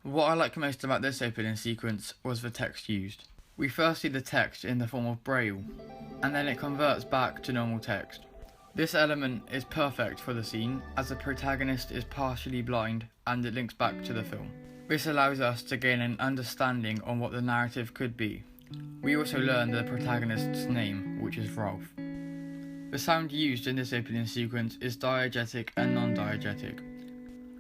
What I like most about this opening sequence was the text used. We first see the text in the form of Braille, and then it converts back to normal text. This element is perfect for the scene, as the protagonist is partially blind and it links back to the film. This allows us to gain an understanding on what the narrative could be. We also learn the protagonist's name, which is Rolf. The sound used in this opening sequence is diegetic and non-diegetic.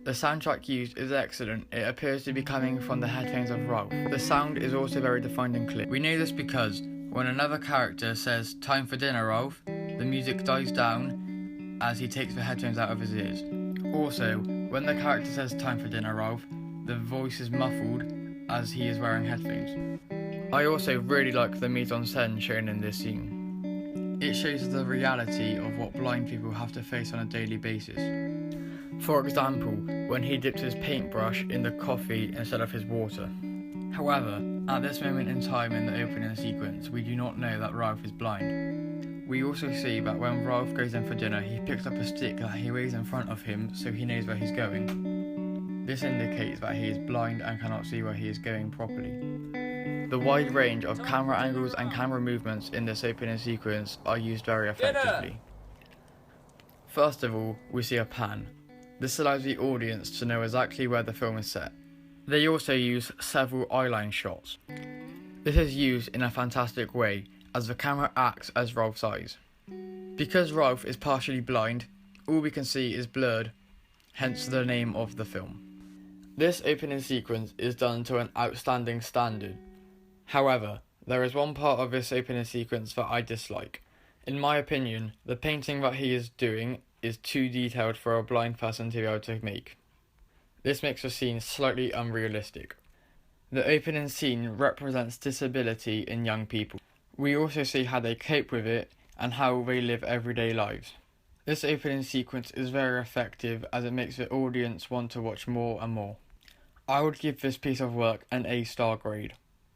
The soundtrack used is excellent. It appears to be coming from the headphones of Rolf. The sound is also very defined and clear. We know this because when another character says, "Time for dinner, Rolf," the music dies down as he takes the headphones out of his ears. Also, when the character says, "Time for dinner, Rolf," the voice is muffled as he is wearing headphones. I also really like the mise-en-scène shown in this scene. It shows the reality of what blind people have to face on a daily basis. For example, when he dips his paintbrush in the coffee instead of his water. However, at this moment in time in the opening sequence, we do not know that Ralph is blind. We also see that when Ralph goes in for dinner, he picks up a stick that he waves in front of him so he knows where he's going. This indicates that he is blind and cannot see where he is going properly. The wide range of camera angles and camera movements in this opening sequence are used very effectively. First of all, we see a pan. This allows the audience to know exactly where the film is set. They also use several eyeline shots. This is used in a fantastic way, as the camera acts as Rolf's eyes. Because Rolf is partially blind, all we can see is blurred, hence the name of the film. This opening sequence is done to an outstanding standard. However, there is one part of this opening sequence that I dislike. In my opinion, the painting that he is doing is too detailed for a blind person to be able to make. This makes the scene slightly unrealistic. The opening scene represents disability in young people. We also see how they cope with it and how they live everyday lives. This opening sequence is very effective as it makes the audience want to watch more and more. I would give this piece of work an A-star grade.